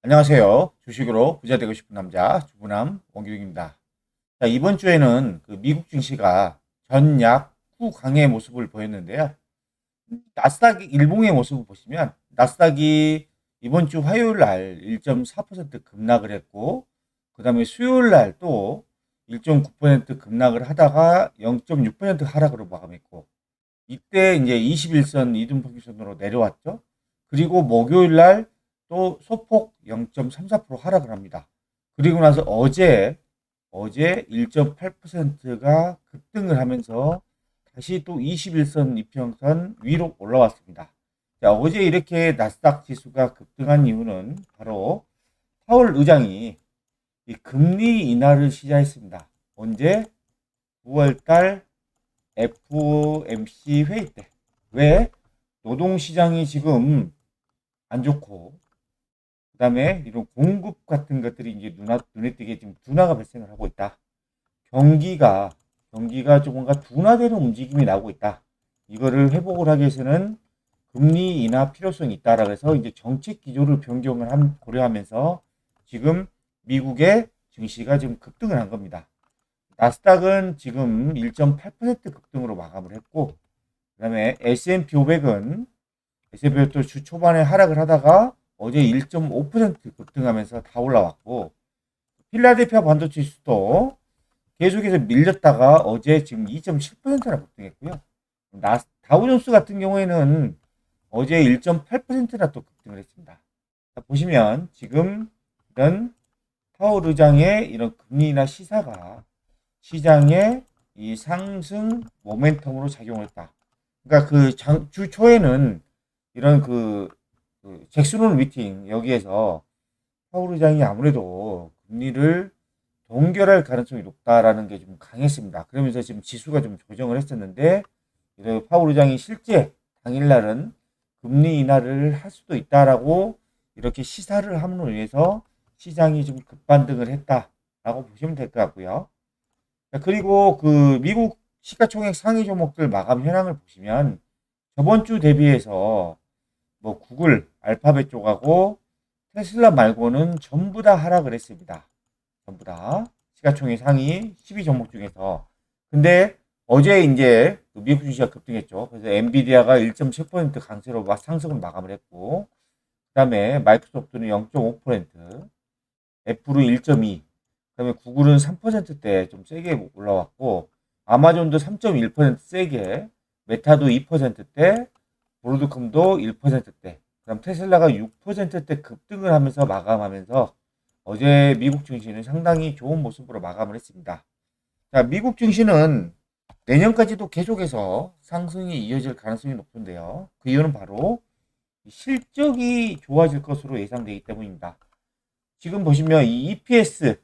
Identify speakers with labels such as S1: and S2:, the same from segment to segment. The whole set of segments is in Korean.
S1: 안녕하세요. 주식으로 부자 되고 싶은 남자 주부남 원기둥입니다. 자, 이번 주에는 그 미국 증시가 전약 후강의 모습을 보였는데요. 나스닥 일봉의 모습을 보시면 나스닥이 이번 주 화요일 날 1.4% 급락을 했고, 그 다음에 수요일 날 또 1.9% 급락을 하다가 0.6% 하락으로 마감했고, 이때 이제 21선 이등평균선으로 내려왔죠. 그리고 목요일 날 또 소폭 0.34% 하락을 합니다. 그리고 나서 어제 1.8%가 급등을 하면서 다시 또 21선 이평선 위로 올라왔습니다. 자, 어제 이렇게 나스닥 지수가 급등한 이유는 바로 파월 의장이 이 금리 인하를 시작했습니다. 언제? 9월달 FOMC 회의 때. 왜? 노동시장이 지금 안 좋고, 그 다음에 이런 공급 같은 것들이 이제 눈에 띄게 지금 둔화가 발생을 하고 있다. 경기가, 경기가 조금가 둔화되는 움직임이 나오고 있다. 이거를 회복을 하기 위해서는 금리 인하 필요성이 있다라고 해서 이제 정책 기조를 변경을 고려하면서 지금 미국의 증시가 지금 급등을 한 겁니다. 나스닥은 지금 1.8% 급등으로 마감을 했고, 그다음에 S&P 500은 S&P 주 초반에 하락을 하다가 어제 1.5% 급등하면서 다 올라왔고, 필라델피아 반도체 지수도 계속해서 밀렸다가 어제 지금 2.7%나 급등했고요. 다우존스 같은 경우에는 어제 1.8%나 또 급등을 했습니다. 보시면 지금 이런 파월 의장의 이런 금리나 시사가 시장의 이 상승 모멘텀으로 작용을 했다. 그러니까 주 초에는 이런 잭슨홀 미팅 여기에서 파월 의장이 아무래도 금리를 동결할 가능성이 높다라는 게 좀 강했습니다. 그러면서 지금 지수가 좀 조정을 했었는데, 파월 의장이 실제 당일날은 금리 인하를 할 수도 있다라고 이렇게 시사를 함으로 인해서 시장이 좀 급반등을 했다라고 보시면 될 것 같고요. 그리고 미국 시가총액 상위 종목들 마감 현황을 보시면 저번 주 대비해서 뭐 구글, 알파벳 쪽하고 테슬라 말고는 전부 다 하락을 했습니다. 전부 다 시가총액 상위 12 종목 중에서. 근데 어제 이제 미국 주식이 급등했죠. 그래서 엔비디아가 1.7% 강세로 상승을 마감을 했고, 그다음에 마이크로소프트는 0.5%, 애플은 1.2, 그다음에 구글은 3%대 좀 세게 올라왔고, 아마존도 3.1% 세게, 메타도 2%대, 브로드컴도 1%대, 그다음 테슬라가 6%대 급등을 하면서 마감하면서 어제 미국 증시는 상당히 좋은 모습으로 마감을 했습니다. 자, 미국 증시는 내년까지도 계속해서 상승이 이어질 가능성이 높은데요. 그 이유는 바로 실적이 좋아질 것으로 예상되기 때문입니다. 지금 보시면 이 EPS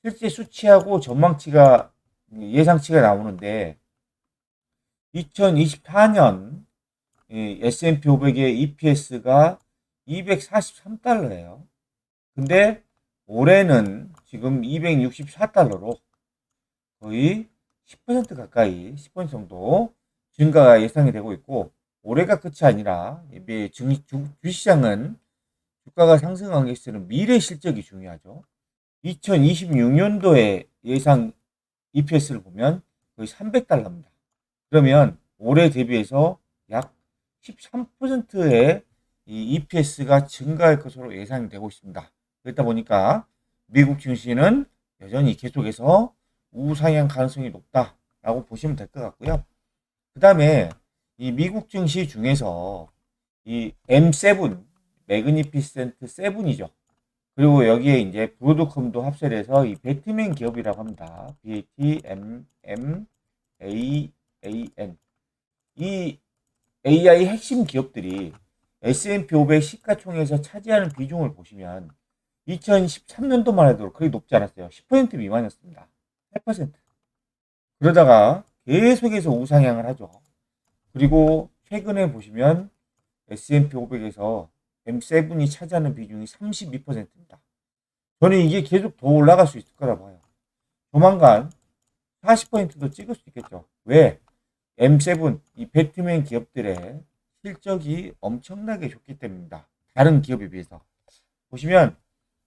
S1: 실제 수치하고 전망치가 예상치가 나오는데 2024년 S&P 500의 EPS가 243달러예요. 근데 올해는 지금 264달러로 거의 10% 가까이 10% 정도 증가가 예상이 되고 있고, 올해가 끝이 아니라 주시장은 주가가 상승하기 위해서는 미래 실적이 중요하죠. 2026년도에 예상 EPS를 보면 거의 300달러입니다. 그러면 올해 대비해서 약 13%의 이 EPS가 증가할 것으로 예상이 되고 있습니다. 그렇다 보니까 미국 증시는 여전히 계속해서 우상향 가능성이 높다라고 보시면 될 것 같고요. 그 다음에 이 미국 증시 중에서 이 M7, 매그니피센트 7이죠. 그리고 여기에 이제 브로드컴도 합세를 해서 이 배트맨 기업이라고 합니다. BATMM AAN. 이 AI 핵심 기업들이 S&P 500 시가총액에서 차지하는 비중을 보시면 2013년도만 해도 그리 높지 않았어요. 10% 미만이었습니다. 8%. 그러다가 계속해서 우상향을 하죠. 그리고 최근에 보시면 S&P 500에서 M7이 차지하는 비중이 32%입니다. 저는 이게 계속 더 올라갈 수 있을 거라 봐요. 조만간 40%도 찍을 수 있겠죠. 왜? M7, 이 배트맨 기업들의 실적이 엄청나게 좋기 때문입니다. 다른 기업에 비해서. 보시면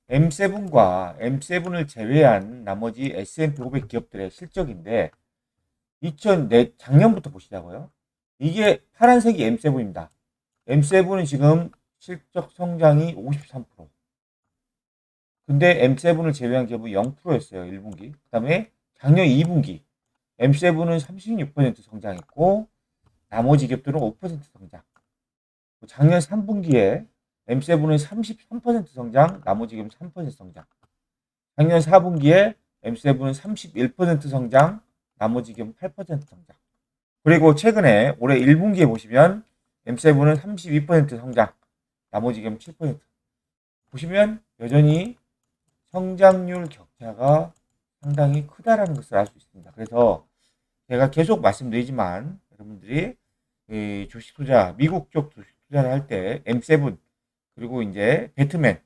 S1: M7과 M7을 제외한 나머지 S&P 500 기업들의 실적인데 작년부터 보시자고요. 이게 파란색이 M7입니다. M7은 지금 실적 성장이 53%. 근데 M7을 제외한 기업은 0%였어요. 1분기. 그 다음에 작년 2분기 M7은 36% 성장했고 나머지 기업들은 5% 성장. 작년 3분기에 M7은 33% 성장, 나머지 기업은 3% 성장. 작년 4분기에 M7은 31% 성장, 나머지 기업은 8% 성장. 그리고 최근에 올해 1분기에 보시면 M7은 32% 성장, 나머지 기업은 7%. 보시면 여전히 성장률 격차가 상당히 크다라는 것을 알 수 있습니다. 그래서 제가 계속 말씀드리지만 여러분들이 주식 투자, 미국 쪽 주식 투자를 할 때 M7 그리고 이제 배트맨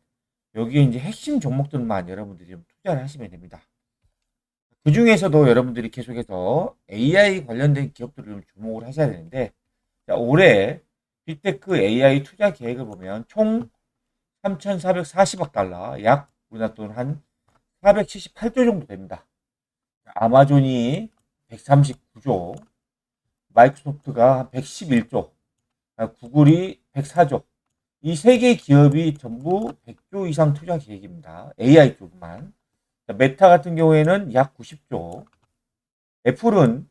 S1: 여기에 이제 핵심 종목들만 여러분들이 좀 투자를 하시면 됩니다. 그 중에서도 여러분들이 계속해서 AI 관련된 기업들을 좀 주목을 하셔야 되는데 자, 올해 빅테크 AI 투자 계획을 보면 총 3,440억 달러, 약 우리나라 돈 한 478조 정도 됩니다. 아마존이 139조, 마이크로소프트가 111조, 구글이 104조. 이 세 개 기업이 전부 100조 이상 투자 계획입니다. AI 쪽만. 메타 같은 경우에는 약 90조. 애플은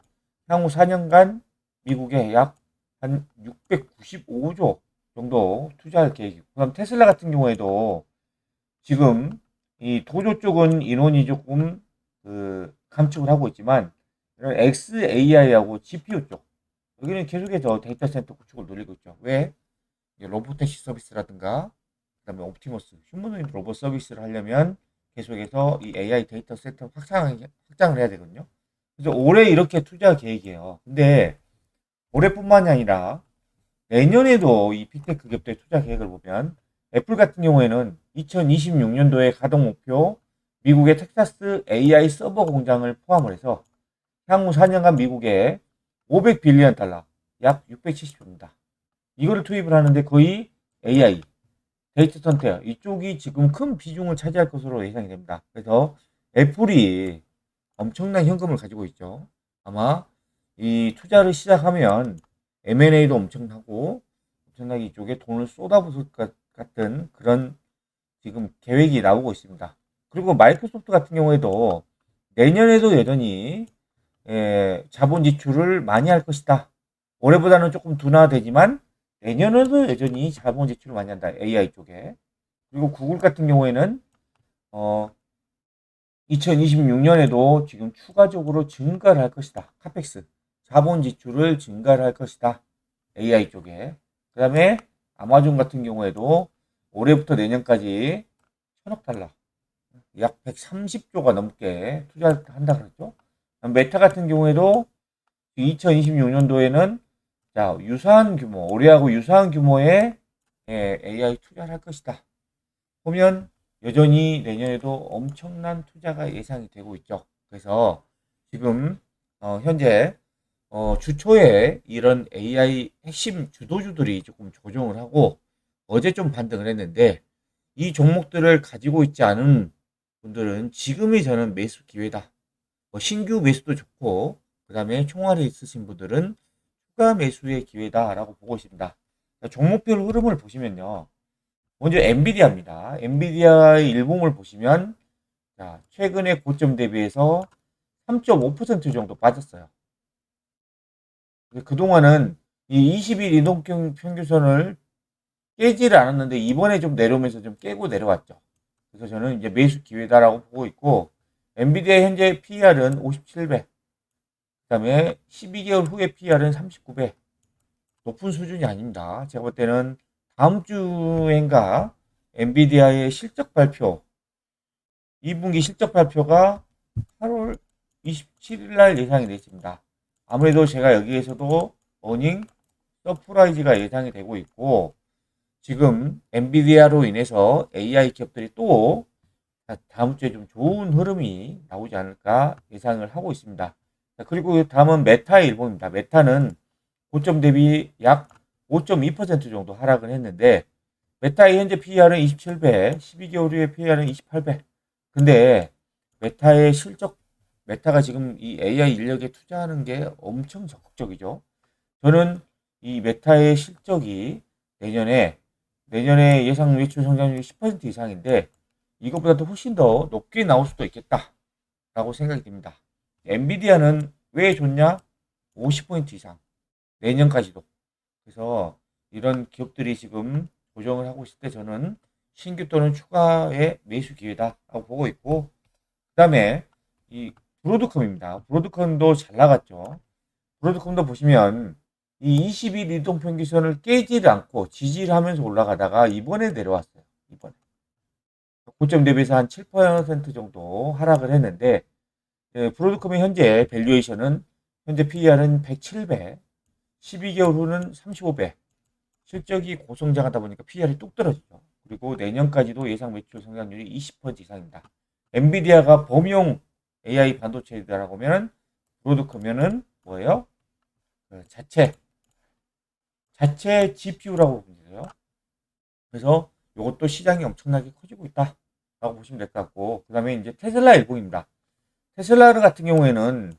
S1: 향후 4년간 미국에 약 한 695조 정도 투자할 계획이고, 그다음 테슬라 같은 경우에도 지금 이 도조 쪽은 인원이 조금 감축을 하고 있지만 이런 XAI하고 GPU 쪽 여기는 계속해서 데이터 센터 구축을 노리고 있죠. 왜? 로보택시 서비스라든가 그다음에 옵티머스 휴머노이드 로봇 서비스를 하려면 계속해서 이 AI 데이터 센터 확장을 해야 되거든요. 그래서 올해 이렇게 투자 계획이에요. 근데 올해뿐만이 아니라 내년에도 이 빅테크 기업들의 투자 계획을 보면 애플 같은 경우에는 2026년도에 가동 목표 미국의 텍사스 AI 서버 공장을 포함을 해서 향후 4년간 미국에 500빌리언 달러, 약 670조입니다. 이거를 투입을 하는데 거의 AI, 데이터 센터 이쪽이 지금 큰 비중을 차지할 것으로 예상이 됩니다. 그래서 애플이 엄청난 현금을 가지고 있죠. 아마 이 투자를 시작하면 M&A도 엄청나고 엄청나게 이쪽에 돈을 쏟아부을 것 같은 그런 지금 계획이 나오고 있습니다. 그리고 마이크로소프트 같은 경우에도 내년에도 여전히 자본 지출을 많이 할 것이다. 올해보다는 조금 둔화되지만 내년에도 여전히 자본 지출을 많이 한다. AI 쪽에. 그리고 구글 같은 경우에는 2026년에도 지금 추가적으로 증가를 할 것이다. 카펙스 자본 지출을 증가를 할 것이다. AI 쪽에. 그 다음에 아마존 같은 경우에도 올해부터 내년까지 1,000억 달러, 약 130조가 넘게 투자한다 그랬죠. 메타 같은 경우에도 2026년도에는 자, 유사한 규모, 올해하고 유사한 규모의 AI 투자를 할 것이다. 보면 여전히 내년에도 엄청난 투자가 예상이 되고 있죠. 그래서 지금 현재 주초에 이런 AI 핵심 주도주들이 조금 조정을 하고 어제 좀 반등을 했는데 이 종목들을 가지고 있지 않은 분들은 지금이 저는 매수 기회다. 신규 매수도 좋고 그 다음에 총알이 있으신 분들은 추가 매수의 기회다라고 보고 있습니다. 종목별 흐름을 보시면요. 먼저 엔비디아입니다. 엔비디아의 일봉을 보시면 자, 최근의 고점 대비해서 3.5% 정도 빠졌어요. 그동안은 이 20일 이동 평균선을 깨지를 않았는데 이번에 좀 내려오면서 좀 깨고 내려왔죠. 그래서 저는 이제 매수 기회다라고 보고 있고 엔비디아 현재 PER은 57배, 그다음에 12개월 후에 PER은 39배. 높은 수준이 아닙니다. 제가 볼 때는 다음 주엔가 엔비디아의 실적 발표 2분기 실적 발표가 8월 27일 날 예상이 되어 있습니다. 아무래도 제가 여기에서도 어닝 서프라이즈가 예상이 되고 있고 지금 엔비디아로 인해서 AI 기업들이 또 다음 주에 좀 좋은 흐름이 나오지 않을까 예상을 하고 있습니다. 그리고 다음은 메타의 일봉입니다. 메타는 고점 대비 약 5.2% 정도 하락을 했는데 메타의 현재 PER은 27배, 12개월 후의 PER은 28배. 근데 메타의 실적, 메타가 지금 이 AI 인력에 투자하는 게 엄청 적극적이죠. 저는 이 메타의 실적이 내년에 예상 매출 성장률이 10% 이상인데 이것보다도 훨씬 더 높게 나올 수도 있겠다라고 생각이 듭니다. 엔비디아는 왜 좋냐? 50% 이상. 내년까지도. 그래서 이런 기업들이 지금 조정을 하고 있을 때 저는 신규 또는 추가의 매수 기회다라고 보고 있고, 그다음에 이 브로드컴입니다. 브로드컴도 잘 나갔죠. 브로드컴도 보시면 이 20일 이동평균선을 깨지를 않고 지지를 하면서 올라가다가 이번에 내려왔어요. 이번에 고점 대비해서 한 7% 정도 하락을 했는데, 브로드컴의 현재 밸류에이션은 현재 PER은 107배, 12개월 후는 35배. 실적이 고성장하다 보니까 PER이 뚝 떨어지죠. 그리고 내년까지도 예상 매출 성장률이 20% 이상입니다. 엔비디아가 범용 AI 반도체라고 하면 브로드컴면은 뭐예요? 그 자체 GPU라고 보면 돼요. 그래서 이것도 시장이 엄청나게 커지고 있다라고 보시면 될 것 같고, 그 다음에 이제 테슬라 일봉입니다. 테슬라 같은 경우에는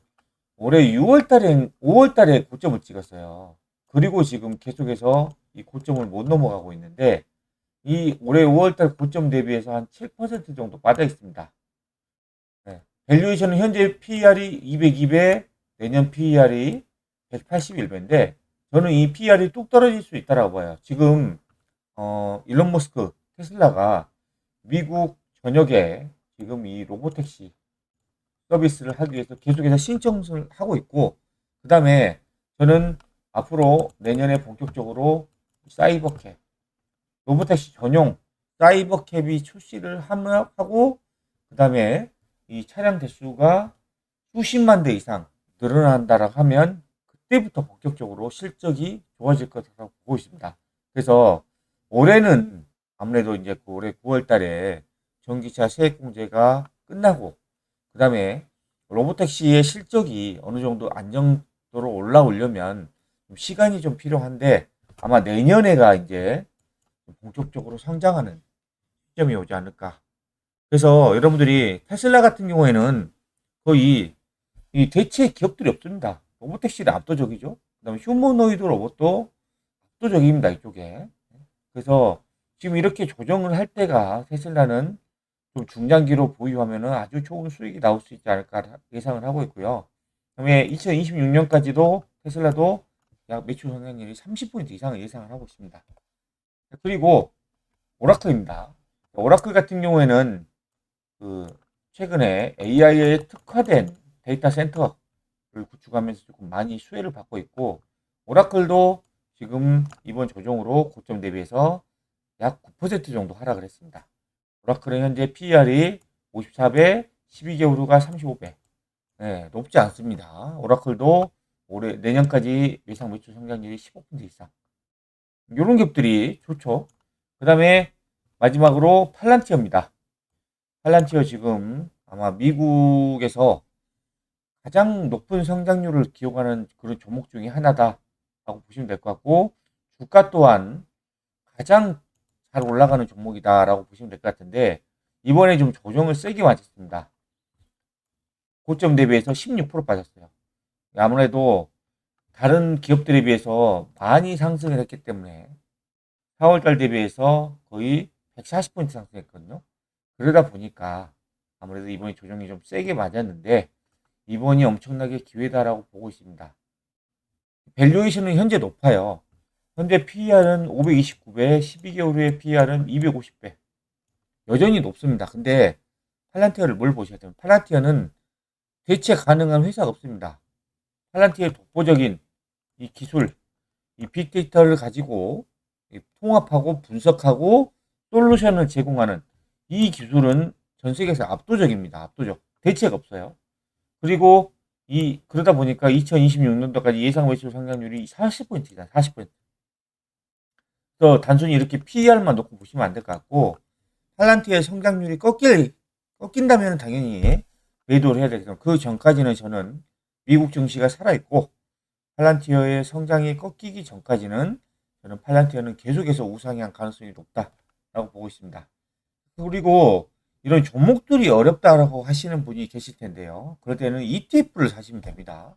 S1: 올해 6월 달에, 5월 달에 고점을 찍었어요. 그리고 지금 계속해서 이 고점을 못 넘어가고 있는데, 이 올해 5월 달 고점 대비해서 한 7% 정도 빠져 있습니다. 네. 밸류에이션은 현재 PER이 202배, 내년 PER이 181배인데, 저는 이 PER이 뚝 떨어질 수 있다고 봐요. 지금, 일론 머스크, 테슬라가 미국 전역에 지금 이 로보택시 서비스를 하기 위해서 계속해서 신청을 하고 있고, 그 다음에 저는 앞으로 내년에 본격적으로 사이버캡, 로보택시 전용 사이버캡이 출시를 하고, 그 다음에 이 차량 대수가 수십만 대 이상 늘어난다라고 하면 그때부터 본격적으로 실적이 좋아질 것이라고 보고 있습니다. 그래서 올해는 아무래도 이제 올해 9월 달에 전기차 세액공제가 끝나고, 그 다음에 로보택시의 실적이 어느 정도 안정도로 올라오려면 시간이 좀 필요한데, 아마 내년에가 이제 본격적으로 성장하는 시점이 오지 않을까. 그래서 여러분들이 테슬라 같은 경우에는 거의 이 대체 기업들이 없습니다. 로보택시는 압도적이죠. 그다음에 휴머노이드 로봇도 압도적입니다. 이쪽에. 그래서 지금 이렇게 조정을 할 때가 테슬라는 좀 중장기로 보유하면은 아주 좋은 수익이 나올 수 있지 않을까 예상을 하고 있고요. 그다음에 2026년까지도 테슬라도 약 매출 성장률이 30% 이상을 예상을 하고 있습니다. 그리고 오라클입니다. 오라클 같은 경우에는 그 최근에 AI에 특화된 데이터 센터를 구축하면서 조금 많이 수혜를 받고 있고, 오라클도 지금 이번 조정으로 고점 대비해서 약 9% 정도 하락을 했습니다. 오라클은 현재 PER이 54배, 12개월 후가 35배. 네, 높지 않습니다. 오라클도 올해 내년까지 예상 매출 성장률이 15% 이상. 이런 기업들이 좋죠. 그 다음에 마지막으로 팔란티어입니다. 팔란티어 지금 아마 미국에서 가장 높은 성장률을 기록하는 그런 종목 중에 하나다라고 보시면 될 것 같고, 주가 또한 가장 잘 올라가는 종목이다라고 보시면 될 것 같은데, 이번에 좀 조정을 세게 맞았습니다. 고점 대비해서 16% 빠졌어요. 아무래도 다른 기업들에 비해서 많이 상승을 했기 때문에 4월달 대비해서 거의 140% 상승했거든요. 그러다 보니까 아무래도 이번에 조정이 좀 세게 맞았는데, 이번이 엄청나게 기회다라고 보고 있습니다. 밸류에이션은 현재 높아요. 현재 PER은 529배, 12개월 후에 PER은 250배. 여전히 높습니다. 근데 팔란티어를 뭘 보셔야 돼요? 팔란티어는 대체 가능한 회사가 없습니다. 팔란티어의 독보적인 이 기술, 이 빅데이터를 가지고 통합하고 분석하고 솔루션을 제공하는 이 기술은 전 세계에서 압도적입니다. 압도적. 대체가 없어요. 그리고 그러다 보니까 2026년도까지 예상 매출 성장률이 40%이다. 40%. 그래서 단순히 이렇게 PER만 놓고 보시면 안 될 것 같고, 팔란티의 성장률이 꺾인다면 당연히 매도를 해야 되겠죠. 그 전까지는 저는 미국 증시가 살아있고 팔란티어의 성장이 꺾이기 전까지는 저는 팔란티어는 계속해서 우상향 가능성이 높다라고 보고 있습니다. 그리고 이런 종목들이 어렵다라고 하시는 분이 계실 텐데요. 그럴 때는 ETF를 사시면 됩니다.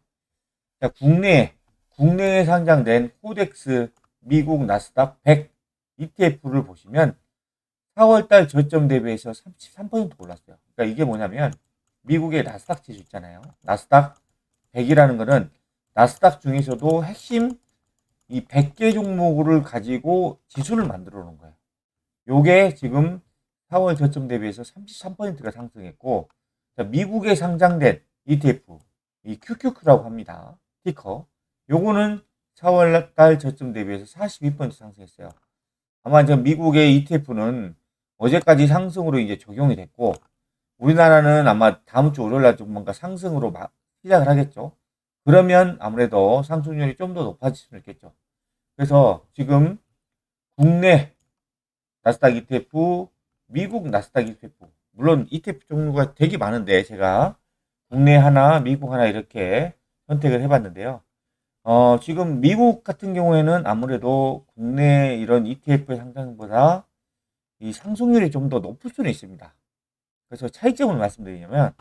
S1: 자, 국내에 상장된 코덱스 미국 나스닥 100 ETF를 보시면 4월달 저점 대비해서 33% 올랐어요. 그러니까 이게 뭐냐면 미국의 나스닥 지수 있잖아요. 나스닥 100이라는 거는 나스닥 중에서도 핵심 이 100개 종목을 가지고 지수를 만들어 놓은 거예요. 요게 지금 4월 저점 대비해서 33%가 상승했고, 미국에 상장된 ETF, 이 QQQ라고 합니다. 티커. 요거는 4월 달 저점 대비해서 42% 상승했어요. 아마 지금 미국의 ETF는 어제까지 상승으로 이제 적용이 됐고, 우리나라는 아마 다음 주 월요일 날 좀 뭔가 상승으로 시작을 하겠죠. 그러면 아무래도 상승률이 좀 더 높아질 수 있겠죠. 그래서 지금 국내 나스닥 ETF, 미국 나스닥 ETF, 물론 ETF 종류가 되게 많은데 제가 국내 하나, 미국 하나 이렇게 선택을 해봤는데요. 지금 미국 같은 경우에는 아무래도 국내 이런 ETF 상장보다 이 상승률이 좀 더 높을 수는 있습니다. 그래서 차이점을 말씀드리냐면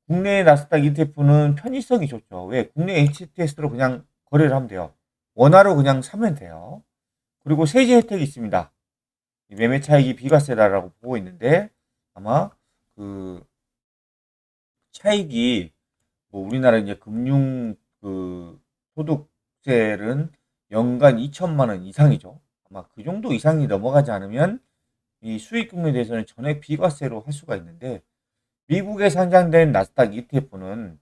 S1: 국내 나스닥 ETF는 편의성이 좋죠. 왜? 국내 HTS로 그냥 거래를 하면 돼요. 원화로 그냥 사면 돼요. 그리고 세제 혜택이 있습니다. 매매 차익이 비과세다라고 보고 있는데 아마 그 차익이 뭐 우리나라 이제 금융 그 소득세는 연간 2천만 원 이상이죠. 아마 그 정도 이상이 넘어가지 않으면 이 수익금에 대해서는 전액 비과세로 할 수가 있는데 미국에 상장된 나스닥 ETF는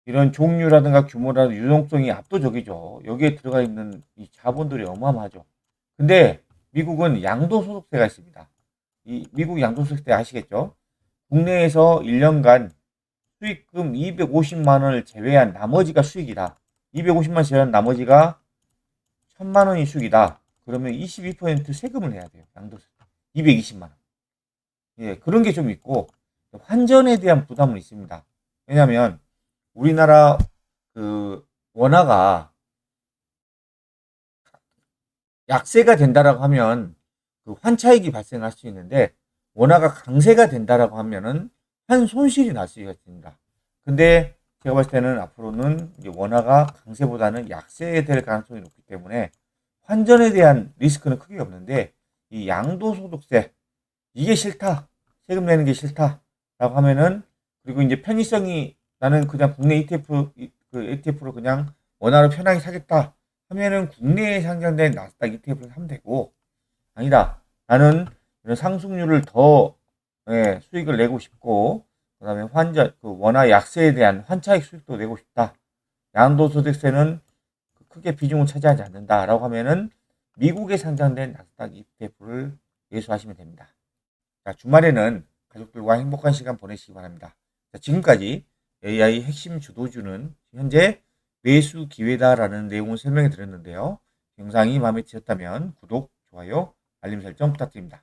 S1: 이런 종류라든가 규모라든가 유동성이 압도적이죠. 여기에 들어가 있는 이 자본들이 어마어마하죠. 근데 미국은 양도소득세가 있습니다. 이 미국 양도소득세 아시겠죠? 국내에서 1년간 수익금 250만 원을 제외한 나머지가 수익이다. 250만 원 제외한 나머지가 1000만 원이 수익이다. 그러면 22% 세금을 내야 돼요. 양도세. 220만 원. 예, 그런 게 좀 있고 환전에 대한 부담은 있습니다. 왜냐하면 우리나라 그 원화가 약세가 된다라고 하면 그 환차익이 발생할 수 있는데 원화가 강세가 된다라고 하면은 환 손실이 날 수가 있습니다. 근데 제가 봤을 때는 앞으로는 이제 원화가 강세보다는 약세에 될 가능성이 높기 때문에 환전에 대한 리스크는 크게 없는데 이 양도소득세 이게 싫다. 세금 내는 게 싫다라고 하면은 그리고 이제 편의성이 나는 그냥 국내 ETF 그 ETF로 그냥 원화로 편하게 사겠다 하면은 국내에 상장된 나스닥 ETF를 사면 되고 아니다. 나는 이런 상승률을 더 수익을 내고 싶고 그다음에 환전 그 원화 약세에 대한 환차익 수익도 내고 싶다. 양도소득세는 크게 비중을 차지하지 않는다라고 하면은 미국에 상장된 나스닥 ETF를 매수하시면 됩니다. 자, 주말에는 가족들과 행복한 시간 보내시기 바랍니다. 자, 지금까지 AI 핵심 주도주는 현재 매수 기회다라는 내용을 설명해 드렸는데요. 영상이 마음에 드셨다면 구독, 좋아요, 알림 설정 부탁드립니다.